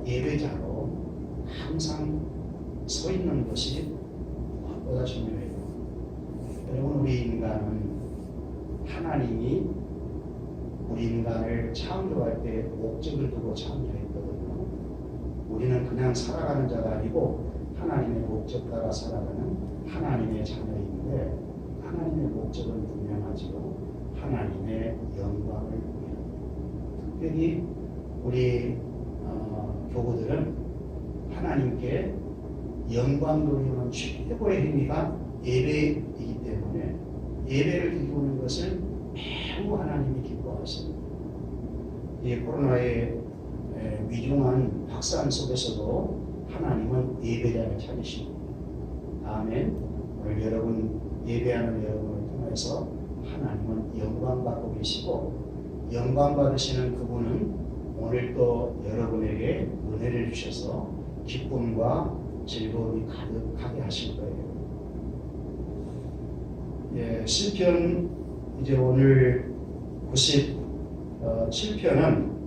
예배자로 항상 서 있는 것이 무엇보다 중요해요. 여러분, 우리 인간은 하나님이 우리 인간을 창조할 때 목적을 두고 창조했거든요. 우리는 그냥 살아가는 자가 아니고 하나님의 목적 따라 살아가는 하나님의 자녀인데, 하나님의 목적은 분명하지요. 하나님의 영광을 위해. 특별히 우리 교우들은 하나님께 영광 돌리는 최고의 행위가 예배이기 때문에 예배를 드리는 것을 매우 하나님이 기뻐하십니다. 이 코로나의 위중한 확산 속에서도 하나님은 예배자를 찾으십니다. 아멘. 오늘 여러분 예배하는 여러분을 통해서 하나님은 영광 받고 계시고, 영광 받으시는 그분은 오늘 또 여러분에게 은혜를 주셔서 기쁨과 즐거움이 가득하게 하실 거예요. 예, 시편 이제 오늘 97편은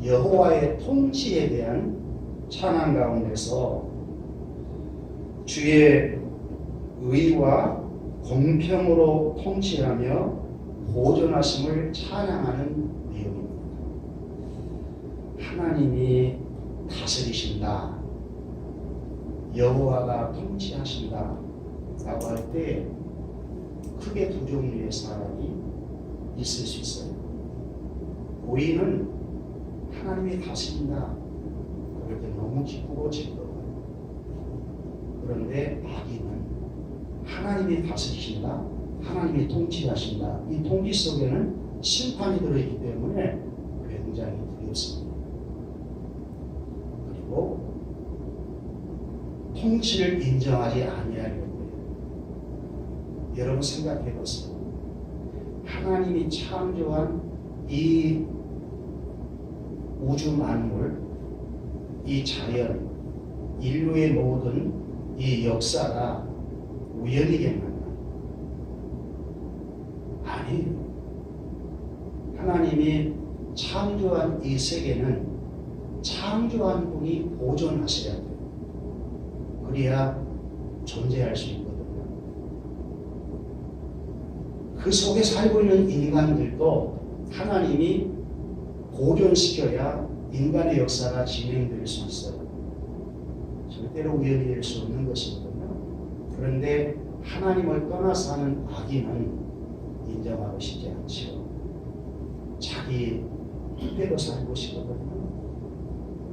여호와의 통치에 대한 찬양 가운데서 주의 의와 공평으로 통치하며 보존하심을 찬양하는 내용입니다. 하나님이 다스리신다, 여호와가 통치하신다 라고 할 때 크게 두 종류의 사람이 있을 수 있어요. 고인은 하나님이 다스린다, 그럴 때 너무 기쁘고 즐거워요. 그런데 악인은 하나님이 다스리신다, 하나님이 통치하신다, 이 통치 속에는 심판이 들어있기 때문에 굉장히 두렵습니다. 그리고 통치를 인정하지 아니하려고 해요. 여러분 생각해 보세요. 하나님이 창조한 이 우주 만물, 이 자연, 인류의 모든 이 역사가 우연이겠는가? 아니에요. 하나님이 창조한 이 세계는 창조한 분이 보존하셔야 돼요. 그래야 존재할 수 있거든요. 그 속에 살고 있는 인간들도 하나님이 보존시켜야 인간의 역사가 진행될 수 있어요. 절대로 우연이 될 수 없는 것이거든요. 그런데 하나님을 떠나서 하는 악인은 인정하고 싶지 않죠. 자기 뜻대로 살고 싶거든요.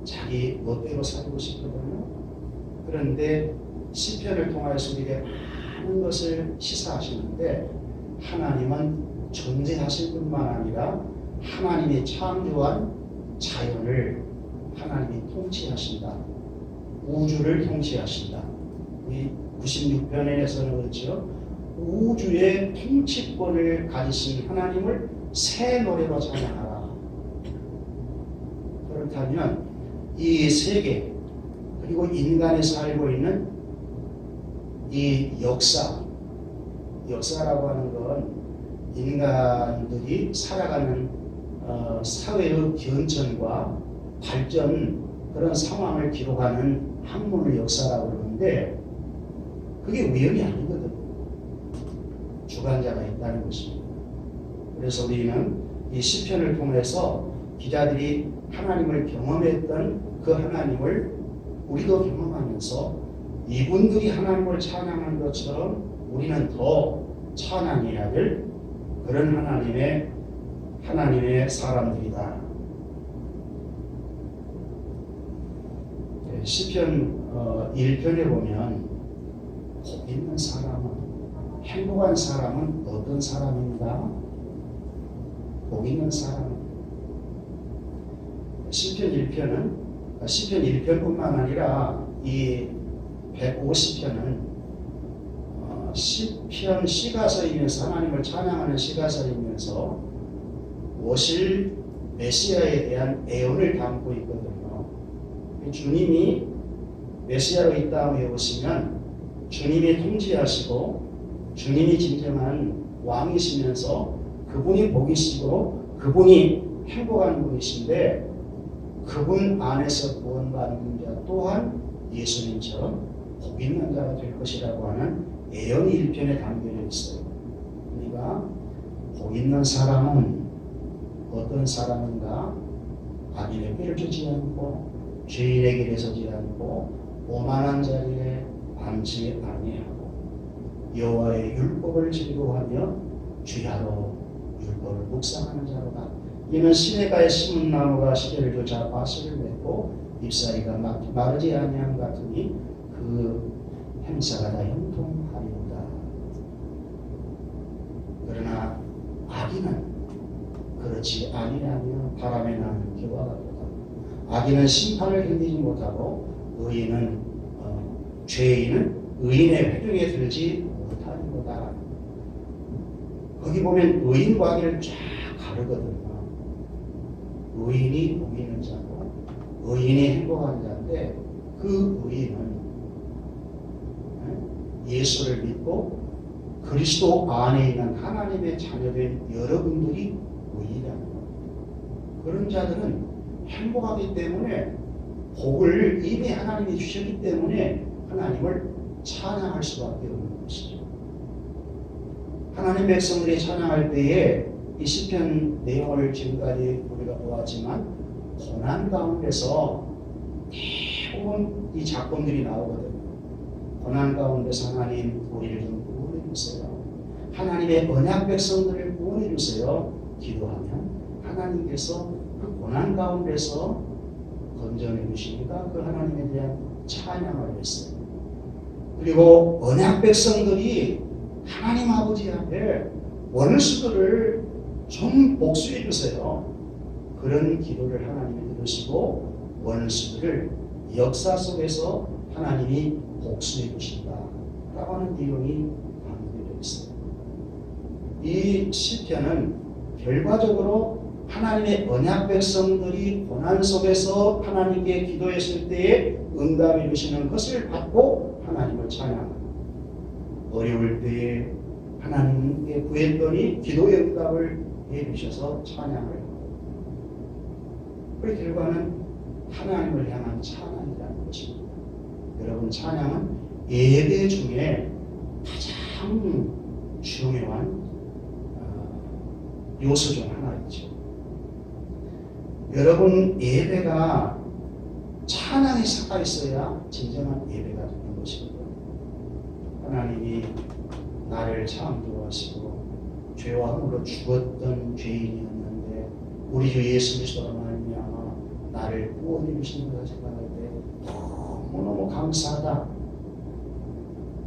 자기 멋대로 살고 싶거든요. 그런데 시편을 통해서 우리에게 많은 것을 시사하시는데, 하나님은 존재하실 뿐만 아니라 하나님이 창조한 자연을 하나님이 통치하신다. 우주를 통치하신다. 이 96편에서는 그렇죠. 우주의 통치권을 가지신 하나님을 새 노래로 찬양하라. 그렇다면 이 세계, 그리고 인간이 살고 있는 이 역사라고 하는 건 인간들이 살아가는 사회의 변천과 발전, 그런 상황을 기록하는 학문을 역사라고 그러는데, 그게 우연이 아니거든요. 주관자가 있다는 것입니다. 그래서 우리는 이 시편을 통해서 기자들이 하나님을 경험했던 그 하나님을 우리도 경험하면서 이분들이 하나님을 찬양하는 것처럼 우리는 더 찬양해야 될 그런 하나님의 사람들이다. 시편 1편에 보면 복 있는 사람은, 행복한 사람은 어떤 사람인가? 복 있는 사람. 시편 1편뿐만 아니라 이 150편은 시편 시가서이면서, 하나님을 찬양하는 시가서이면서 오실 메시아에 대한 애언을 담고 있거든요. 주님이 메시아로 이 땅에 오시면 주님이 통치하시고 주님이 진정한 왕이시면서 그분이 복이시고 그분이 행복한 분이신데, 그분 안에서 구원받는 자 또한 예수님처럼 복 있는 자가 될 것이라고 하는 예언이 1편에 담겨져 있어요. 그러니까 복 있는 사람은 어떤 사람인가? 악인의 꾀를 쫓지 않고 죄인의 길에 서지 않고 오만한 자리에 앉지 아니하고 여호와의 율법을 즐거워하며 주야로 율법을 묵상하는 자로다. 이는 시내가에 심은 나무가 시대를 조차 과실을 맺고 잎사귀가 마르지 아니함 같으니 그 행사가 다 형통하리로다. 그러나 악인은 그렇지 아니하며 바람에 나는 기와 같도다. 악인은 심판을 견디지 못하고 죄인은 의인의 회중에 들지 못하리로다. 거기 보면 의인과 악인을 쫙 가르거든요. 의인이 복 있는 자고 의인이 행복한 자인데 그 의인은 예수를 믿고 그리스도 안에 있는 하나님의 자녀된 여러분들이 의인이라는 거예요. 그런 자들은 행복하기 때문에 복을 이미 하나님이 주셨기 때문에 하나님을 찬양할 수밖에 없는 것이죠. 하나님 백성들이 찬양할 때에 이 시편 내용을 지금까지 우리가 보았지만 고난 가운데서 대부분 이 작품들이 나오거든요. 고난 가운데서 하나님 우리를 좀 구원해 주세요. 하나님의 언약 백성들을 구원해 주세요. 기도하면 하나님께서 그 고난 가운데서 건져내 주시니까 그 하나님에 대한 찬양을 했어요. 그리고 언약 백성들이 하나님 아버지 앞에 원수들을 좀 복수해 주세요. 그런 기도를 하나님이 들으시고 원수들을 역사 속에서 하나님이 복수해 주신다 라고 하는 내용이 담겨져 있어요. 이 시편은 결과적으로 하나님의 언약 백성들이 고난 속에서 하나님께 기도했을 때에 응답해 주시는 것을 받고 하나님을 찬양합니다. 어려울 때에 하나님께 구했더니 기도의 응답을 해주셔서 찬양을 하고 그 결과는 하나님을 향한 찬양이라는 것입니다. 여러분, 찬양은 예배 중에 가장 중요한 요소 중 하나이죠. 여러분, 예배가 찬양이 섞여 있어야 진정한 예배가 되는 것입니다. 하나님이 나를 창조하시고 죄와 흠으로 죽었던 죄인이었는데 우리 주 예수 그리스도로 말미암아 나를 구원해 주신 것을 생각할 때 너무너무 감사하다.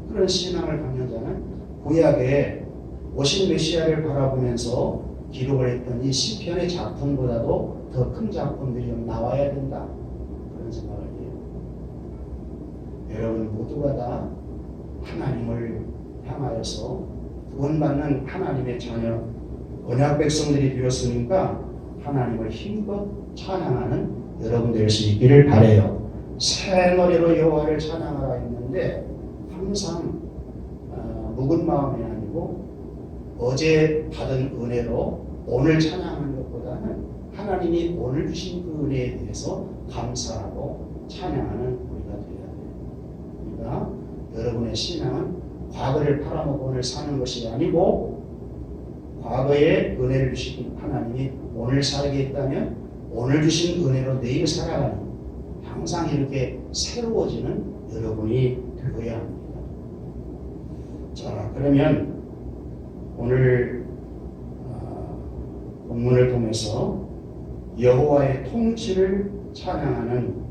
그런 신앙을 갖는 자는 구약에 오신 메시아를 바라보면서 기록을 했던 이 시편의 작품보다도 더 큰 작품들이 나와야 된다. 그런 생각을 해요. 여러분 모두가 다 하나님을 향하여서 구원받는 하나님의 자녀 언약 백성들이 되었으니까 하나님을 힘껏 찬양하는 여러분 될 수 있기를 바라요. 새 노래로 여호와를 찬양하라 했는데 항상 묵은 마음이 아니고 어제 받은 은혜로 오늘 찬양하는 것보다는 하나님이 오늘 주신 그 은혜에 대해서 감사하고 찬양하는 우리가 되어야 돼요. 그러니까 여러분의 신앙은 과거를 팔아먹고 오늘 사는 것이 아니고 과거에 은혜를 주신 하나님이 오늘 살게 했다면 오늘 주신 은혜로 내일 살아가는 항상 이렇게 새로워지는 여러분이 되어야 합니다. 자, 그러면 오늘 본문을 통해서 여호와의 통치를 찬양하는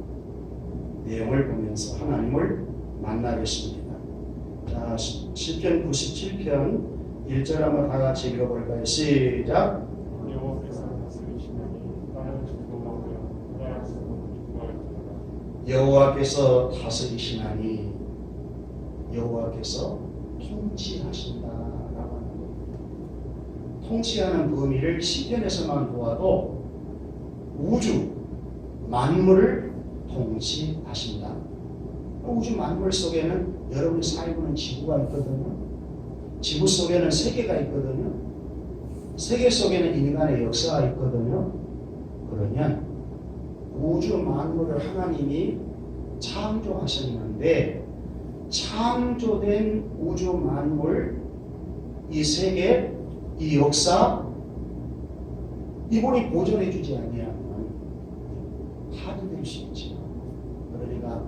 내용을 보면서 하나님을 만나겠습니다. 자, 시편 97편 1절 한번 다 같이 읽어볼까요? 시작! 여호와께서 다스리시나니 여호와께서 통치하신다라고 하는 겁니다. 통치하는 범위를 시편에서만 보아도 우주 만물을 통치하신다. 우주 만물 속에는 여러분이 살고 있는 지구가 있거든요. 지구 속에는 세계가 있거든요. 세계 속에는 인간의 역사가 있거든요. 그러면 우주 만물을 하나님이 창조하셨는데 창조된 우주 만물, 이 세계, 이 역사 이분이 보존해 주지 아니하면 파괴될 수 있죠. 그러니까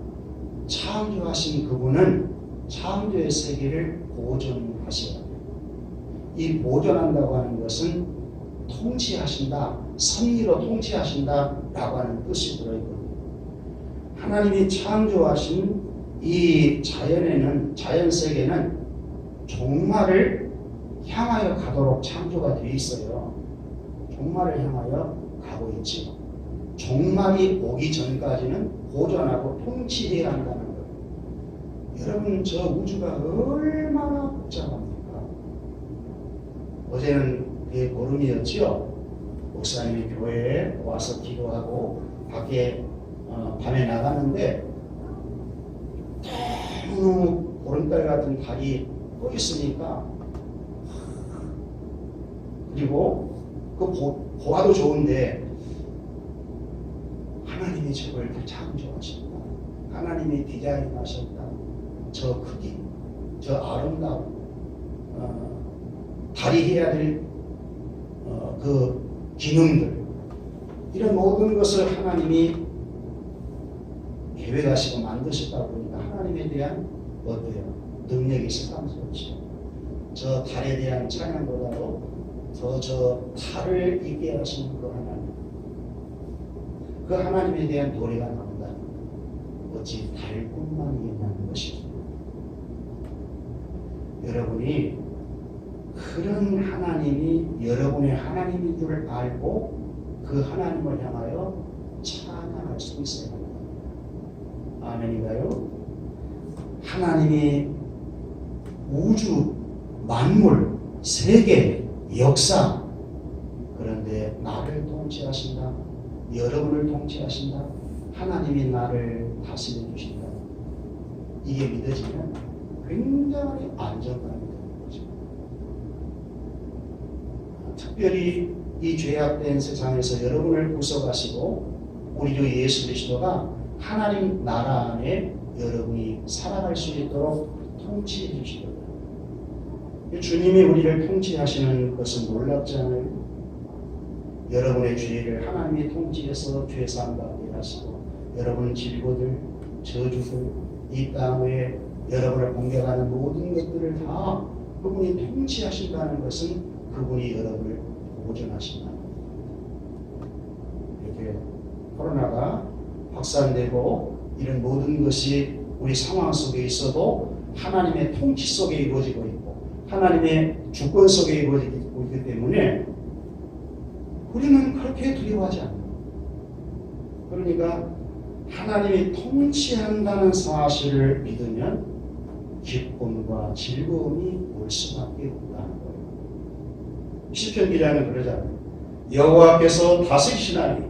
창조하신 그분은 창조의 세계를 보존하셔야 돼요. 이 보존한다고 하는 것은 통치하신다, 섭리로 통치하신다라고 하는 뜻이 들어있거든요. 하나님이 창조하신 이 자연 세계는 종말을 향하여 가도록 창조가 되어 있어요. 종말을 향하여 가고 있지. 종말이 오기 전까지는 보존하고 통치해야 한다는 거예요. 여러분, 저 우주가 얼마나 복잡합니까? 어제는 보름이었죠. 목사님이 교회에 와서 기도하고 밖에 밤에 나가는데 너무 보름달 같은 달이 떠 있으니까, 그리고 그 보아도 좋은데 하나님이 저걸 창조하셨다, 하나님이 디자인하셨다, 저 크기, 저 아름다움, 달이 해야 될 그 기능들, 이런 모든 것을 하나님이 계획하시고 만드셨다고 보니까 하나님에 대한 어때요? 능력이 새삼스럽죠. 저 달에 대한 찬양보다도 더 저 달을 있게 하신 그 하나님, 그 하나님에 대한 노래가 나온다. 어찌 달뿐만이겠냐는 것입니다. 여러분이 그런 하나님이 여러분의 하나님인 줄 알고 그 하나님을 향하여 찬양할 수 있어야 합니다. 아멘인가요? 하나님이 우주, 만물, 세계, 역사, 그런데 나를 통치하신다, 여러분을 통치하신다, 하나님이 나를 다스려 주신다, 이게 믿어지면 굉장히 안정감이 되는 거죠. 특별히 이 죄악된 세상에서 여러분을 구속하시고 우리 주 예수 그리스도가 하나님 나라 안에 여러분이 살아갈 수 있도록 통치해 주시거든요. 주님이 우리를 통치하시는 것은 놀랍지 않아요? 여러분의 죄를 하나님이 통치해서 죄사함 받게 하시고, 여러분 질고들, 저주들, 이 땅에 여러분을 공격하는 모든 것들을 다 그분이 통치하신다는 것은 그분이 여러분을 보존하신다. 이렇게 코로나가 확산되고 이런 모든 것이 우리 상황 속에 있어도 하나님의 통치 속에 이루어지고 있고 하나님의 주권 속에 이루어지고 있기 때문에 우리는 그렇게 두려워하지 않아요. 그러니까 하나님이 통치한다는 사실을 믿으면 기쁨과 즐거움이 올 수밖에 없다는 거예요. 시편 기자는 그러잖아요. 여호와께서 다스리시나니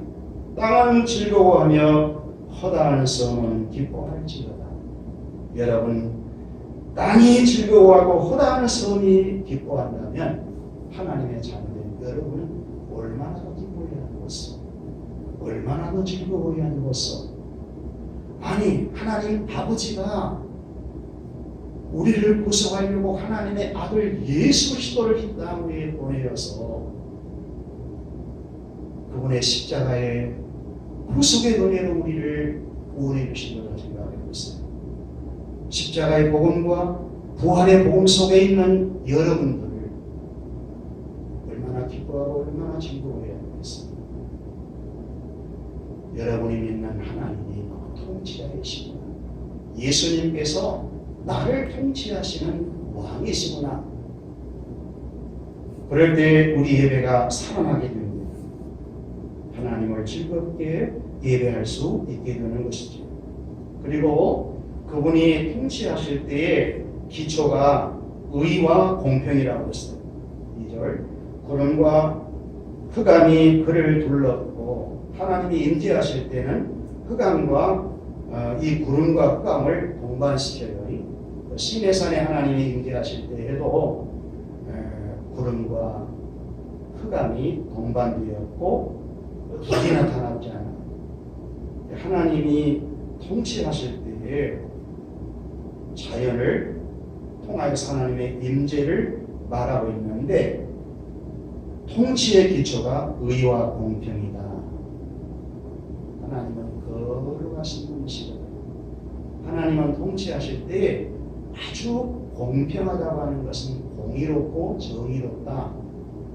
땅은 즐거워하며 허다한 성은 기뻐할지어다. 여러분, 땅이 즐거워하고 허다한 성이 기뻐한다면 하나님의 자녀된 여러분은 얼마나 더 기뻐해야 되겠어? 얼마나 더 즐거워해야 되겠어? 아니, 하나님 아버지가 우리를 구속하려고 하나님의 아들 예수 그리스도를 이 땅 위에 보내어서 그분의 십자가의 구속의 은혜로 우리를 구원해 주신 것을 생각하고 있어요. 십자가의 복음과 부활의 복음 속에 있는 여러분들을 얼마나 기뻐하고 얼마나 즐거워해야 되겠어요. 여러분이 믿는 하나님이 통치자이시구나. 예수님께서 나를 통치하시는 왕이시구나. 그럴 때 우리 예배가 살아나게 됩니다. 하나님을 즐겁게 예배할 수 있게 되는 것이죠. 그리고 그분이 통치하실 때의 기초가 의와 공평이라고 했어요. 2절, 구름과 흑암이 그를 둘렀고, 하나님이 임재하실 때는 흑암과 이 구름과 흑암을 동반시켜요. 시내산에 하나님이 임재하실 때에도 구름과 흑암이 동반되었고, 길이 나타나지 않아요. 하나님이 통치하실 때에 자연을 통하여서 하나님의 임재를 말하고 있는데, 통치의 기초가 의와 공평이다. 하나님은 거룩하신 분이시거든요. 하나님은 통치하실 때에 아주 공평하다고 하는 것은 공의롭고 정의롭다,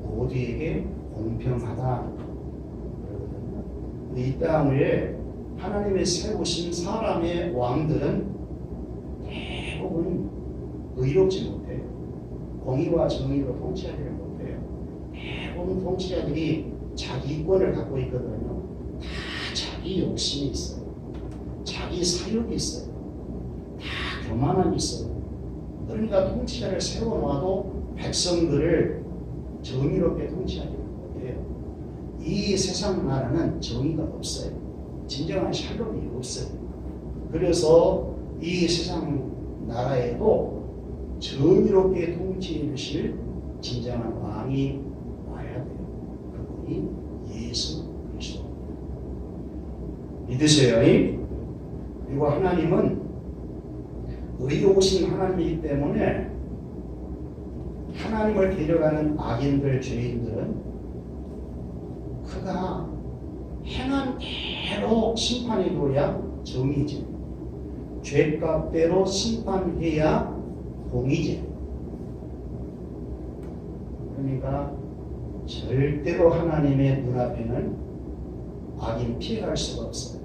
모두에게 공평하다 그러거든요. 이 땅 위에 하나님의 세우신 사람의 왕들은 대부분 의롭지 못해요. 공의와 정의로 통치하지를 못해요. 대부분 통치자들이 자기 이권을 갖고 있거든요. 다 자기 욕심이 있어요. 자기 사욕이 있어요. 다 교만함이 있어요. 그러니까 통치자를 세워놔도 백성들을 정의롭게 통치하지 못해요. 이 세상 나라는 정의가 없어요. 진정한 샬롬이 없어요. 그래서 이 세상 나라에도 정의롭게 통치해 주실 진정한 왕이 와야 돼요. 그분이 예수 그리스도. 믿으세요. 그리고 하나님은 의로우신 하나님이기 때문에 하나님을 데려가는 악인들, 죄인들은 그가 행한 대로 심판해줘야 정의지, 죄값대로 심판해야 공의지. 그러니까 절대로 하나님의 눈앞에는 악인 피해갈 수가 없어요.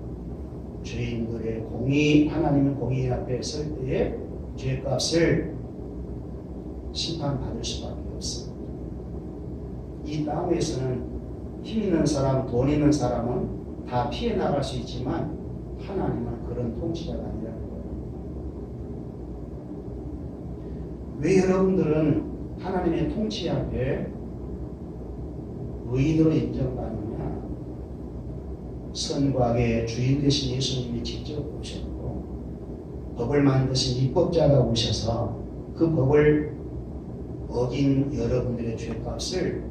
죄인들의 공의, 하나님은 공의 앞에 설 때에 죄값을 심판받을 수밖에 없어요. 이 땅에서는 힘 있는 사람, 돈 있는 사람은 다 피해 나갈 수 있지만 하나님은 그런 통치자가 아니라는 거예요. 왜 여러분들은 하나님의 통치 앞에 의인으로 인정받느냐? 선과 악의 주인 되신 예수님이 직접 오셨고, 법을 만드신 입법자가 오셔서 그 법을 어긴 여러분들의 죄값을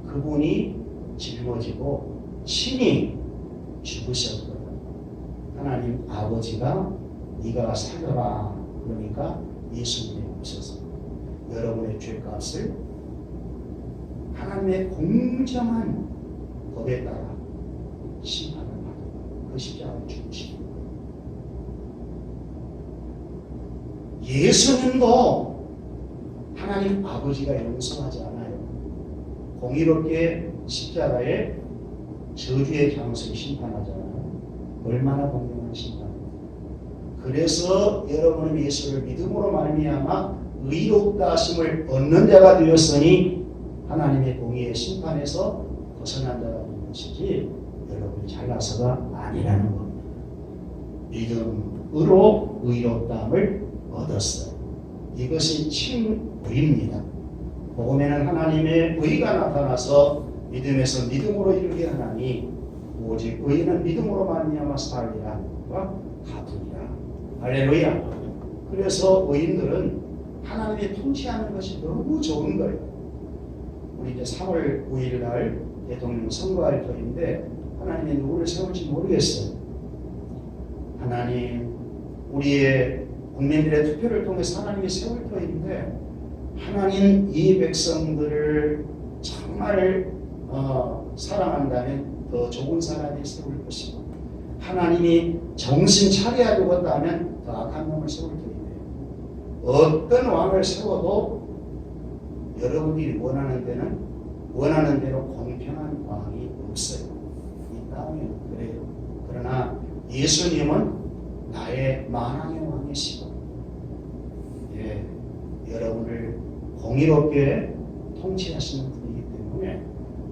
그분이 짊어지고 친히 죽으셨거든. 하나님 아버지가 네가 살려라 그러니까 예수님이 오셔서 여러분의 죄값을 하나님의 공정한 법에 따라 심판을 받고 그 십자가를 죽으시고, 예수님도 하나님 아버지가 용서하지 않아요. 공의롭게 십자가에 저주의 장소에 심판하잖아요. 얼마나 공정한 심판입니다. 그래서 여러분은 예수를 믿음으로 말미암아 의롭다 하심을 얻는 자가 되었으니 하나님의 공의의 심판에서 벗어난 자가 되는 것이지 여러분이 잘나서가 아니라는 겁니다. 믿음으로 의롭다함을 얻었어요. 이것이 칭의입니다. 복음에는 하나님의 의가 나타나서 믿음에서 믿음으로 이르게 하나니 오직 의인은 믿음으로 말미암아 살리라 와 같으리라. 할렐루야. 그래서 의인들은 하나님의 통치하는 것이 너무 좋은 거예요. 우리 이제 3월 9일 날 대통령 선거할 터인데 하나님이 누구를 세울지 모르겠어요. 하나님, 우리의 국민들의 투표를 통해서 하나님이 세울 터인데 하나님 이 백성들을 정말 사랑한다면 더 좋은 사람이 세울 것이고, 하나님이 정신 차려야 되겠다면 더 악한 놈을 세울 터인데, 어떤 왕을 세워도 여러분들이 원하는 대로 공평한 왕이 없어요. 이 땅에 그래요. 그러나 예수님은 나의 만왕의 왕이시고, 여러분을 공의롭게 통치하시는 분이기 때문에,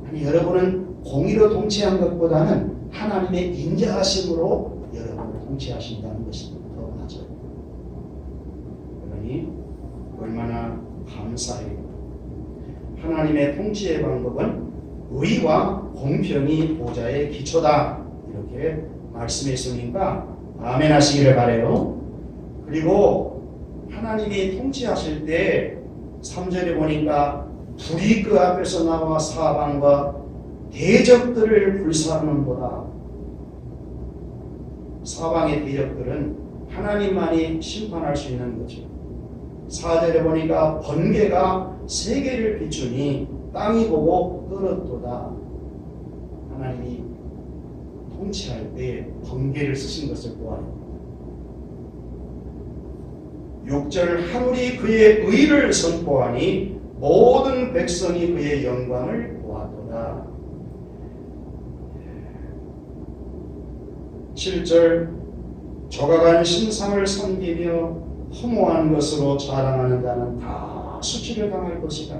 아니 여러분은 공의로 통치한 것보다는 하나님의 인자하심으로 여러분을 통치하신다는 것이 더 맞아요. 그러니 얼마나 감사해요. 하나님의 통치의 방법은 의와 공평이 보좌의 기초다, 이렇게 말씀했으니까 아멘 하시기를 바라요. 그리고 하나님이 통치하실 때 3절에 보니까 불이 그 앞에서 나와 사방과 대적들을 불사르는 보다. 사방의 대적들은 하나님만이 심판할 수 있는 거죠. 4절에 보니까 번개가 세계를 비추니 땅이 보고 떨었도다. 하나님이 통치할 때 번개를 쓰신 것을 보아요. 6절 하늘이 그의 의를 선포하니 모든 백성이 그의 영광을 보았도다. 7절 조각한 신상을 섬기며 허무한 것으로 자랑하는 자는 다 수치를 당할 것이다.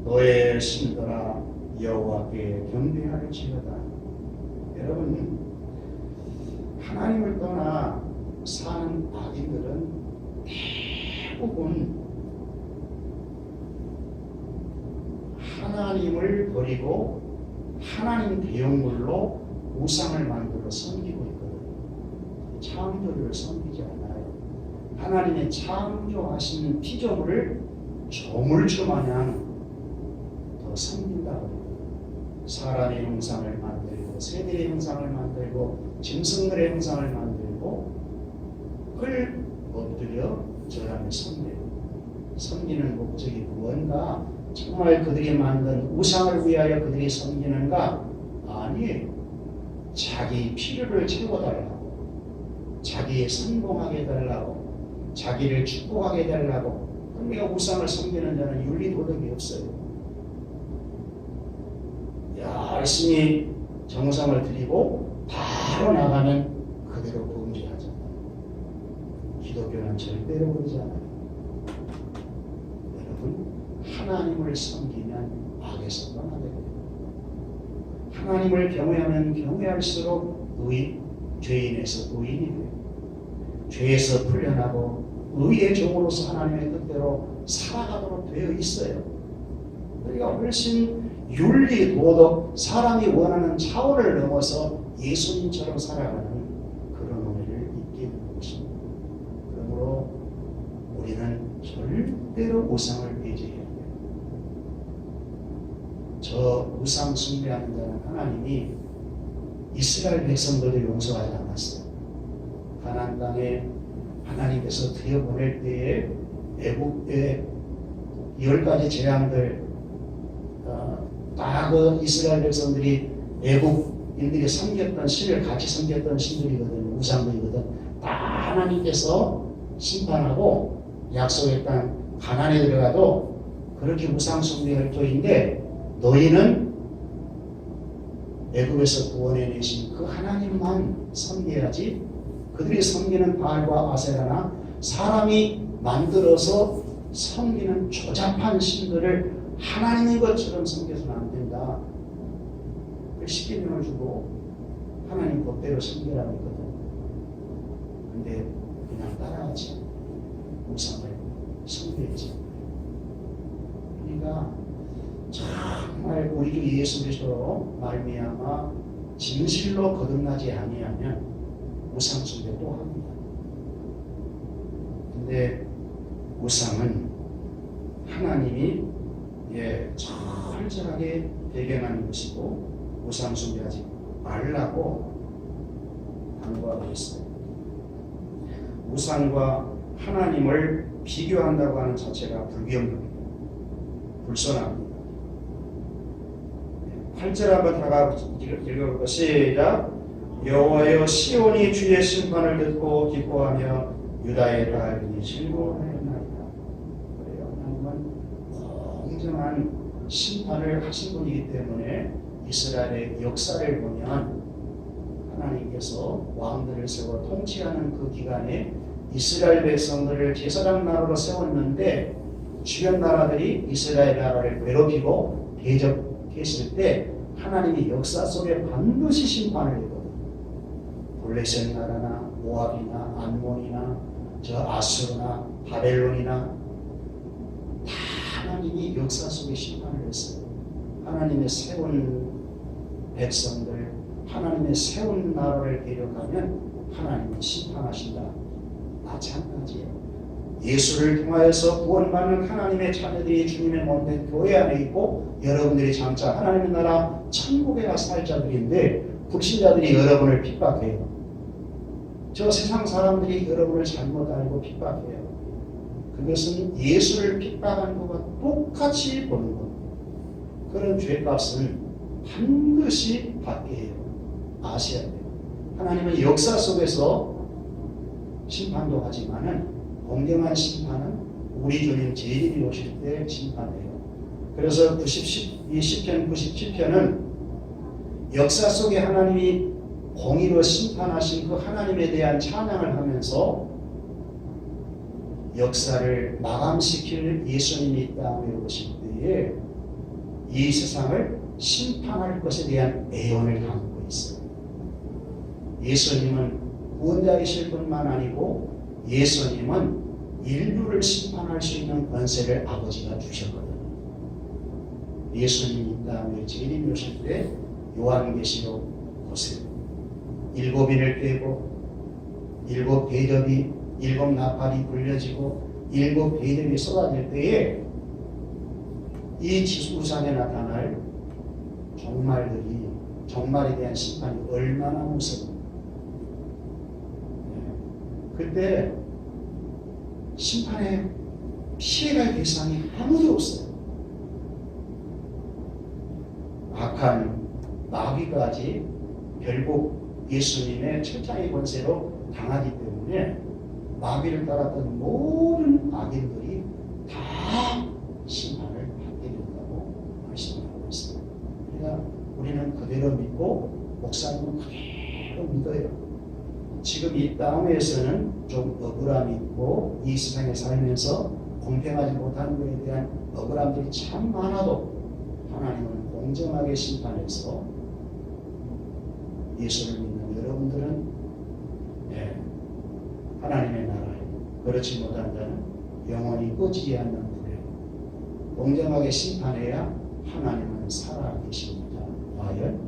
너의 신들아 여호와께 경배할지어다. 여러분, 하나님을 떠나 사는 악인들은 대부분 하나님을 버리고 하나님 대용물로 우상을 만들어 섬기고 있거든요. 창조주를 섬기지 않아요. 하나님의 창조하신 피조물을 조물주 마냥 더 섬긴다고 해요. 사람의 형상을 만들고 새들의 형상을 만들고 짐승들의 형상을 만들고 그걸 엎드려 절하며 섬기는 목적이 무언가? 정말 그들이 만든 우상을 위하여 그들이 섬기는가? 아니에요. 자기 필요를 채워달라고, 자기의 성공하게 해달라고, 자기를 축복하게 해달라고. 그러니까 우상을 섬기는 자는 윤리도덕이 없어요. 열심히 정성을 들이고 바로 나가면 그대로 범죄하잖아요. 기독교는 절대로 그러지 않아요. 여러분, 하나님을 섬기면 악에서 떠나게 돼요. 하나님을 경외하면 경외할수록 죄인에서 의인이 돼요. 죄에서 풀려나고 의의 종으로서 하나님의 뜻대로 살아가도록 되어 있어요. 우리가 훨씬 윤리, 도덕, 사람이 원하는 차원을 넘어서 예수님처럼 살아가는 그런 은혜를 있게 되는 것입니다. 그러므로 우리는 절대로 우상을 배제해야 돼요. 저 우상 숭배하는 자는 하나님이 이스라엘 백성들을 용서하지 않았어요. 가나안 땅에 하나님께서 들여보낼 때에 애국의 10가지 재앙들, 다 그 이스라엘 백성들이 애국인들이 섬겼던 신을 같이 섬겼던 신들이거든, 우상들이거든. 다 하나님께서 심판하고 약속의 땅 가나안에 들어가도 그렇게 우상 숭배할 터인데 너희는 애굽에서 구원해내신 그 하나님만 섬겨야지. 그들이 섬기는 바알과 아세라나 사람이 만들어서 섬기는 조잡한 신들을 하나님인 것처럼 섬겨서는 안 된다. 그 십계명을 주고 하나님 법대로 섬기라고 했거든. 근데 그냥 따라하지. 우상을 섬기지. 그러니까 정말 우리 주 예수 그리스도로 말미암아 진실로 거듭나지 아니하면 우상 숭배 또 합니다. 근데 우상은 하나님이 철저하게 배경하는 것이고 우상 숭배하지 말라고 당부하고 있어요. 우상과 하나님을 비교한다고 하는 자체가 불경입니다. 불선합니다. 8절 한번 다가 읽어볼까? 시작. 여호와여 시온이 주의 심판을 듣고 기뻐하며 유다의 바알이 즐거워하였나이다. 그래요. 하나님은 공정한 심판을 하신 분이기 때문에 이스라엘의 역사를 보면 하나님께서 왕들을 세워 통치하는 그 기간에 이스라엘 백성들을 제사장 나라로 세웠는데 주변 나라들이 이스라엘 나라를 괴롭히고 대적했을 때 하나님이 역사 속에 반드시 심판을 했거든요. 블레셋 나라나 모압이나 암몬이나 저 아수르나 바벨론이나 다 하나님이 역사 속에 심판을 했어요. 하나님의 세운 백성들, 하나님의 세운 나라를 대적하면 하나님이 심판하신다. 마찬가지예요. 예수를 통하여서 구원받는 하나님의 자녀들이 주님의 몸된 교회 안에 있고 여러분들이 장차 하나님의 나라 천국에 가 살 자들인데 불신자들이 여러분을 핍박해요. 저 세상 사람들이 여러분을 잘못 알고 핍박해요. 그것은 예수를 핍박한 것과 똑같이 보는 겁니다. 그런 죄값은 반드시 받게 해요. 아셔야 돼요. 하나님은 역사 속에서 심판도 하지만은 공정한 심판은 우리 주님 재림이 오실 때 심판해요. 그래서 이 시편 97편은 역사 속에 하나님이 공의로 심판하신 그 하나님에 대한 찬양을 하면서 역사를 마감시킬 예수님이 이 땅에 오실 때에 이 세상을 심판할 것에 대한 애원을 담고 있어요. 예수님은 구원자이실 뿐만 아니고 예수님은 인류를 심판할 수 있는 권세를 아버지가 주셨거든요. 예수님이 이 땅에 재림이 오실 때 요한계시록 보세요. 7인을 떼고 7 대접이 7 나팔이 불려지고 7 대접이 쏟아질 때에 이 지구상에 나타날 종말에 대한 심판이 얼마나 무서워. 그때 심판에 피해갈 대상이 아무도 없어요. 악한 마귀까지 결국 예수님의 철장의 권세로 당하기 때문에 마귀를 따랐던 모든 악인들이 다 심판을 받게 된다고 말씀하고 있습니다. 그러니까 우리는 그대로 믿고 목사님은 그대로 믿어요. 지금 이 땅에서는 좀 억울함이 있고 이 세상에 살면서 공평하지 못하는 것에 대한 억울함들이 참 많아도 하나님은 공정하게 심판해서 예수를 믿는 여러분들은 하나님의 나라에 그렇지 못한 자는 영원히 꺼지지 않는 불에 공정하게 심판해야 하나님은 살아계십니다. 과연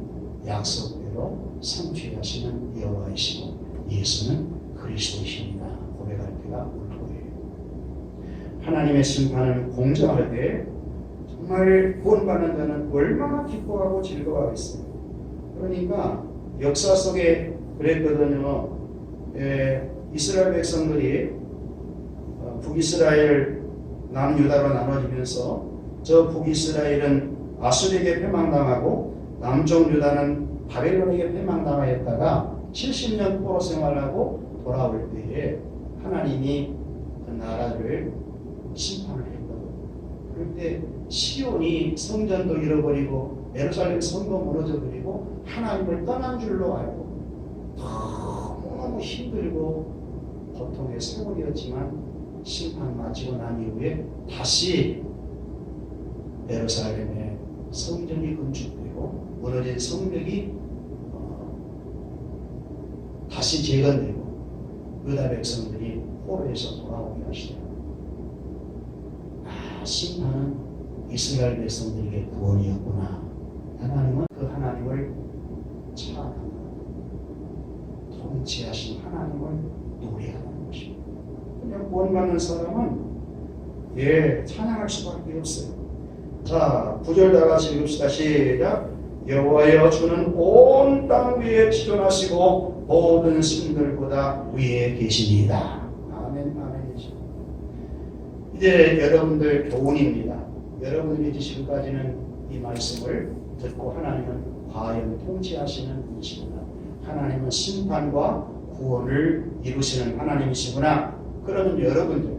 약속대로 성취하시는 여호와이시고 예수는 그리스도이십니다. 고백할 때가 올 거예요. 하나님의 심판은 공정할 때 정말 구원받는 자는 얼마나 기뻐하고 즐거워하겠어요. 그러니까 역사 속에 그랬거든요. 이스라엘 백성들이 북이스라엘 남유다로 나눠지면서 저 북이스라엘은 아수르에게 패망당하고 남쪽 유다는 바벨론에게 패망당하였다가 70년 포로 생활하고 돌아올 때에 하나님이 그 나라를 심판을 했거든요. 그럴 때 시온이 성전도 잃어버리고 예루살렘 성도 무너져버리고 하나님을 떠난 줄로 알고 너무너무 힘들고 고통의 세월이었지만 심판 마치고 난 이후에 다시 예루살렘에 성전이 건축되고 무너진 성벽이 다시 재건되고 유다 백성들이 포로에서 돌아오게 하시더라. 심판은 이스라엘 백성들에게 구원이었구나. 하나님은 그 하나님을 찬양하는 통치하신 하나님을 노래하는 것입니다. 그냥 구원받는 사람은 찬양할 수밖에 없어요. 자, 9절 다 같이 읽읍시다. 시작. 여호와여 주는 온 땅 위에 지존하시고 모든 신들보다 위에 계십니다. 아멘, 아멘이죠. 이제 여러분들 교훈입니다. 여러분들이 이제 지금까지는 이 말씀을 듣고 하나님은 과연 통치하시는 분이시구나. 하나님은 심판과 구원을 이루시는 하나님이시구나. 그러면 여러분들,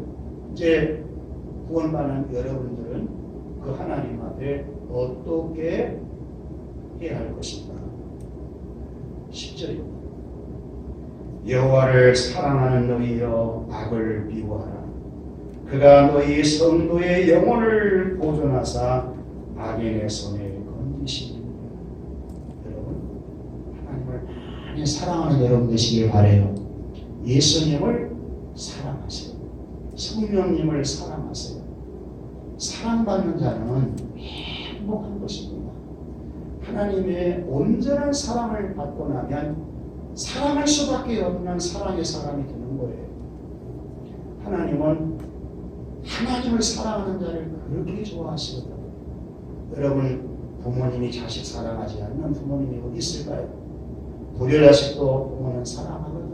이제 구원받는 여러분들은 그 하나님 앞에 어떻게 해야 할 것인가? 10절입니다. 여호와를 사랑하는 너희여 악을 미워하라. 그가 너희 성도의 영혼을 보존하사 악인의 손에 건지시리라. 여러분, 하나님을 많이 사랑하는 여러분 되시길 바라요. 예수님을 사랑하세요. 성령님을 사랑하세요. 사랑받는 자는 행복한 것입니다. 하나님의 온전한 사랑을 받고 나면 사랑할 수밖에 없는 사랑의 사람이 되는 거예요. 하나님은 하나님을 사랑하는 자를 그렇게 좋아하시거든요. 여러분, 부모님이 자식 사랑하지 않는 부모님이 어디 있을까요? 불효자식도 부모는 사랑하거든요.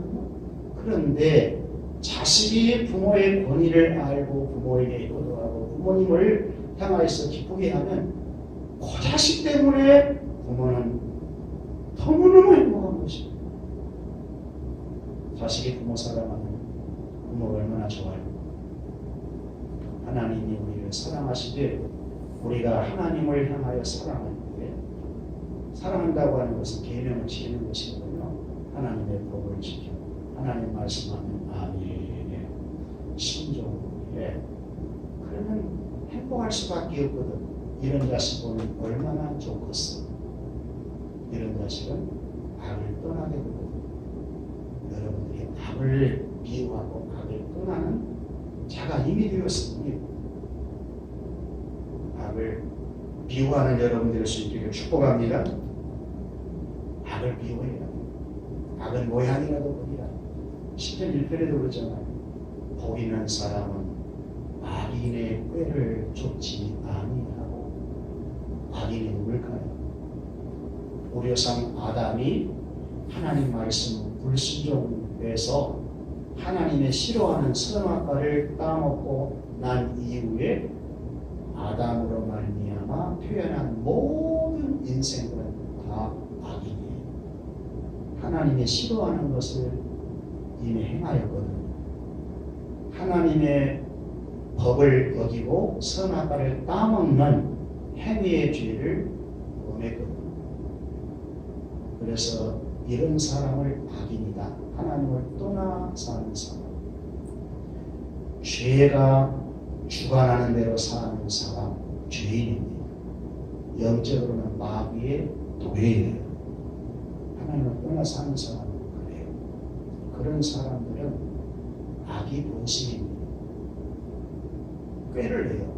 그런데 자식이 부모의 권위를 알고 부모에게 효도하고 부모님을 향하여서 기쁘게 하면 그 자식 때문에 부모는 너무너무 행복한 것입니다. 자식이 부모 사랑하면 부모가 얼마나 좋아요. 하나님이 우리를 사랑하시되 우리가 하나님을 향하여 사랑하는데 사랑한다고 하는 것은 계명을 지키는 것이거든요. 하나님의 법을 지켜 하나님 말씀하면 아멘에 순종해. 그러면 행복할 수밖에 없거든. 이런 자식은 얼마나 좋겠어. 이런 자식은 악을 떠나게 되거든. 여러분들이 악을 미워하고 악을 떠나는 자가 이미 되었으니 악을 미워하는 여러분 될 수 있기를 축복합니다. 악을 미워해라. 악은 모양이라도 보리라. 10편 1편에도 그러잖아요. 복 있는 사람은 악인의 꾀를 쫓지 아니하고. 악인이 누굴까요? 우려상 아담이 하나님 말씀 불순종해서 하나님의 싫어하는 선악과를 따먹고 난 이후에 아담으로 말미암아 표현한 모든 인생은 다 악이에요. 하나님의 싫어하는 것을 이미 행하였거든요. 하나님의 법을 어기고 선악과를 따먹는 행위의 죄를 범했거든요. 그래서 이런 사람을 악인이다. 하나님을 떠나 사는 사람. 죄가 주관하는 대로 사는 사람, 죄인입니다. 영적으로는 마귀의 노예예요. 하나님을 떠나 사는 사람은 그래요. 그런 사람들은 악이 본심입니다. 꾀를 내요.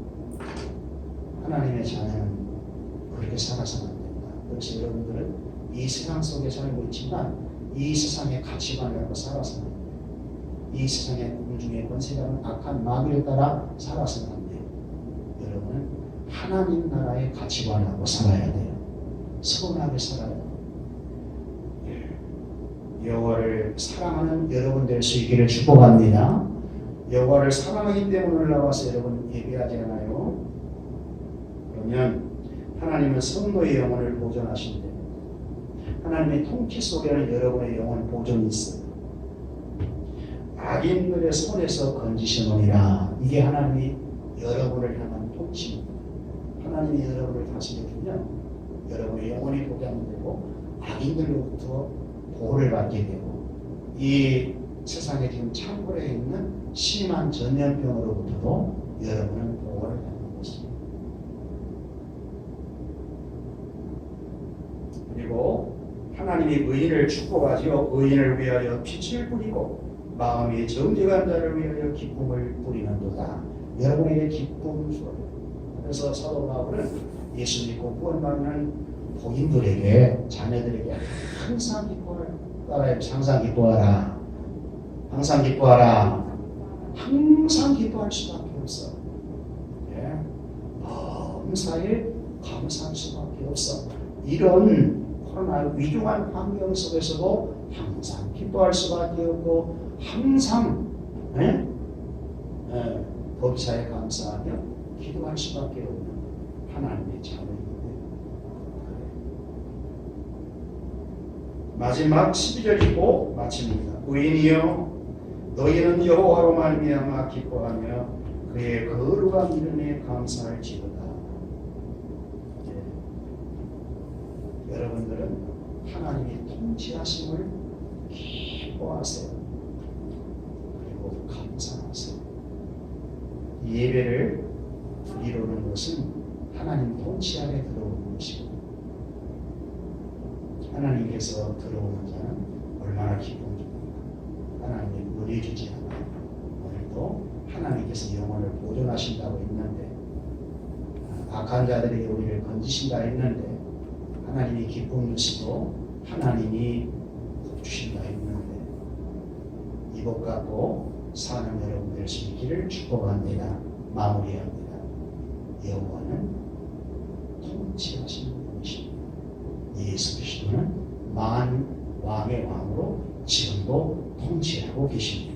하나님의 자녀는 그렇게 살아서는 안 된다. 그래서 여러분들은 이 세상 속에 살고 있지만 이 세상의 가치관을 갖고 살아서는 안 돼요. 이 세상의 공중의 권세자는 악한 마귀를 따라 살아서는 안 돼요. 여러분은 하나님 나라의 가치관을 갖고 살아야 돼요. 선하게 살아야 돼요. 여호와를 사랑하는 여러분 될 수 있기를 축복합니다. 여호와를 사랑하기 때문에 올라와서 여러분 예배하지 않아요? 그러면 하나님은 성도의 영혼을 보존하신대. 하나님의 통치 속에는 여러분의 영혼 보존이 있어요. 악인들의 손에서 건지시느니라. 이게 하나님이 여러분을 향한 통치입니다. 하나님이 여러분을 다스려주면 여러분의 영혼이 보장되고 악인들로부터 보호를 받게 되고 이 세상에 지금 창궐해 있는 심한 전염병으로부터도 여러분은 보호를 받는 것입니다. 그리고 하나님이 의인을 축복하지요. 의인을 위하여 빛을 뿌리고 마음이 정직한 자를 위하여 기쁨을 뿌리는도다. 여러분에게 기쁨을 줘요. 그래서 사도 바울은 예수 믿고 구원받는 복인들에게 자녀들에게 항상 기뻐하라. 따라해 항상 기뻐하라. 항상 기뻐하라. 항상 기뻐할 수밖에 없어. 예? 범사에 감사할 수밖에 없어. 이런 코로나 위중한 환경 속에서도 항상 기뻐할 수밖에 없고 항상 범사에 감사하며 기도할 수밖에 없는 하나님의 자녀입니다. 마지막 12절이고 마칩니다. 의인이여 너희는 여호와로 말미암아 기뻐하며 그의 거룩한 이름에 감사할지어다. 여러분들은 하나님의 통치하심을 기뻐하세요. 그리고 감사하세요. 예배를 이루는 것은 하나님 통치 안에 들어오는 것이고 하나님께서 들어오는 자는 얼마나 기쁨입니까? 하나님의 은혜 주지 않아요. 오늘도 하나님께서 영혼을 보존하신다고 했는데 악한 자들에게 우리를 건지신다 했는데 하나님이 기쁨 주시고 하나님이 복 주신다 했는데 이것 갖고 사는 여러분 될 수 있기를 축복합니다. 마무리합니다. 여호와는 통치하시는 분이십니다. 예수 그리스도는 만 왕의 왕으로 지금도 통치 통치하고 계십니다.